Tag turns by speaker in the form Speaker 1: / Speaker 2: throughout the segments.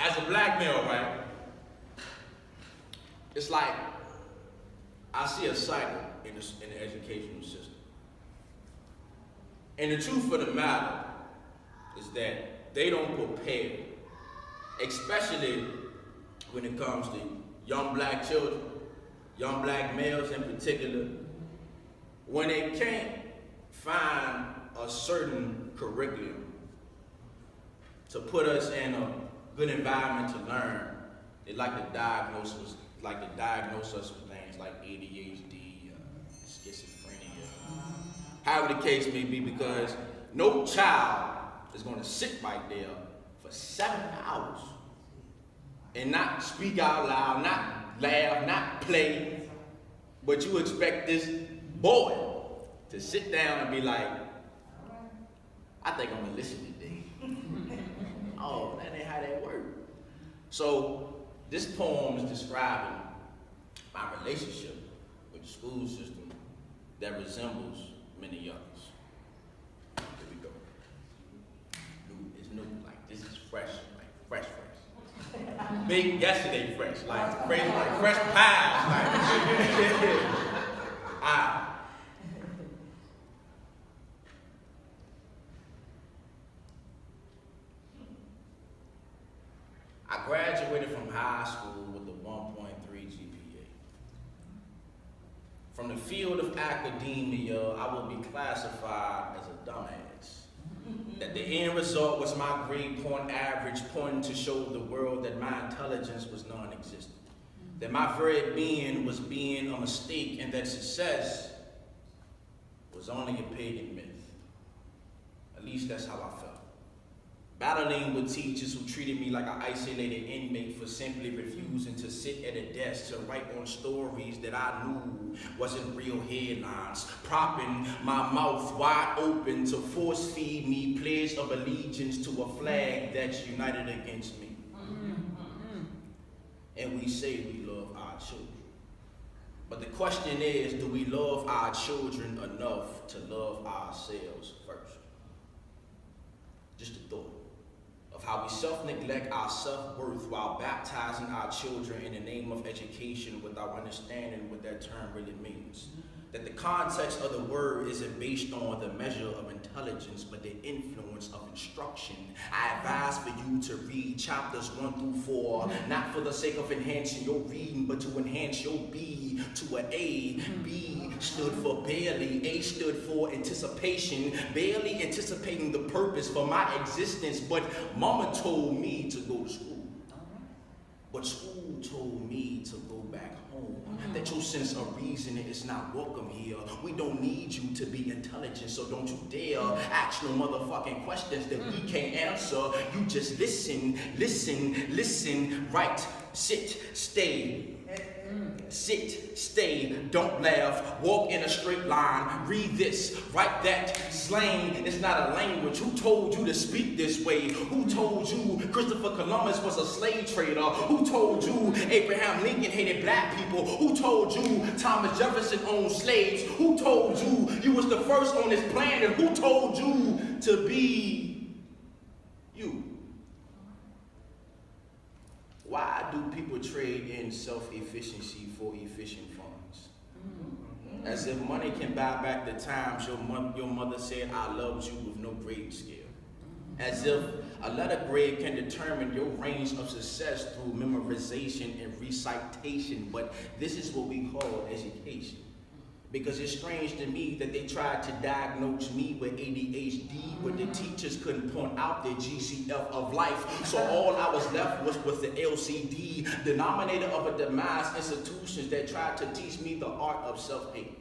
Speaker 1: as a black male, right, it's like I see a cycle in the educational system. And the truth of the matter is that they don't prepare, especially when it comes to young black children, young black males in particular, when they can't find a certain curriculum to put us in a good environment to learn. They like to diagnose us with things like ADHD, schizophrenia, however the case may be, because no child is going to sit right there for 7 hours and not speak out loud, not laugh, not play, but you expect this boy to sit down and be like, I think I'm gonna listen today. Oh, that ain't how that works. So this poem is describing my relationship with the school system that resembles many others. Here we go. It's new, like this is fresh, like fresh. Big yesterday fresh, like crazy, like fresh pies, like I graduated from high school with a 1.3 GPA. From the field of academia, I will be classified as a dumbass. That the end result was my grade point average pointing to show the world that my intelligence was non-existent. That my very being was being a mistake and that success was only a pagan myth. At least that's how I felt. Battling with teachers who treated me like an isolated inmate for simply refusing to sit at a desk to write on stories that I knew wasn't real headlines, propping my mouth wide open to force feed me pledge of allegiance to a flag that's united against me. And we say we love our children. But the question is, do we love our children enough to love ourselves first? Just a thought of how we self-neglect our self-worth while baptizing our children in the name of education without understanding what that term really means. That the context of the word isn't based on the measure of intelligence, but the influence of instruction. I advise for you to read chapters 1 through 4, not for the sake of enhancing your reading, but to enhance your B to an A. B stood for barely, A stood for anticipation, barely anticipating the purpose for my existence, but mama told me to go to school. But school told me to go back home. That your sense of reasoning is not welcome here. We don't need you to be intelligent, so don't you dare ask no motherfucking questions that we can't answer. You just listen, right, sit, stay. Sit, stay, don't laugh, walk in a straight line, read this, write that. Slang is not a language. Who told you to speak this way? Who told you Christopher Columbus was a slave trader? Who told you Abraham Lincoln hated black people? Who told you Thomas Jefferson owned slaves? Who told you you was the first on this planet? Who told you to be you? Why do people trade in self-efficiency for efficient funds? As if money can buy back the times your mother said, I loved you with no grading scale. As if a letter grade can determine your range of success through memorization and recitation, but this is what we call education. Because it's strange to me that they tried to diagnose me with ADHD, but the teachers couldn't point out the GCF of life. So all I was left was the LCD, denominator of a demise institutions that tried to teach me the art of self-hate.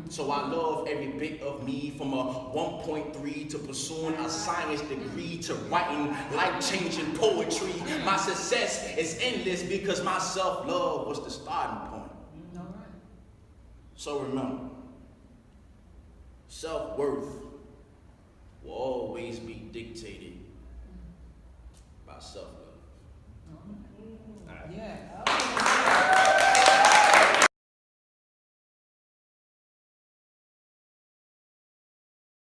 Speaker 1: So I love every bit of me, from a 1.3 to pursuing a science degree to writing life-changing poetry. My success is endless because my self-love was the starting point. So remember, self-worth will always be dictated by self-love.
Speaker 2: Yeah.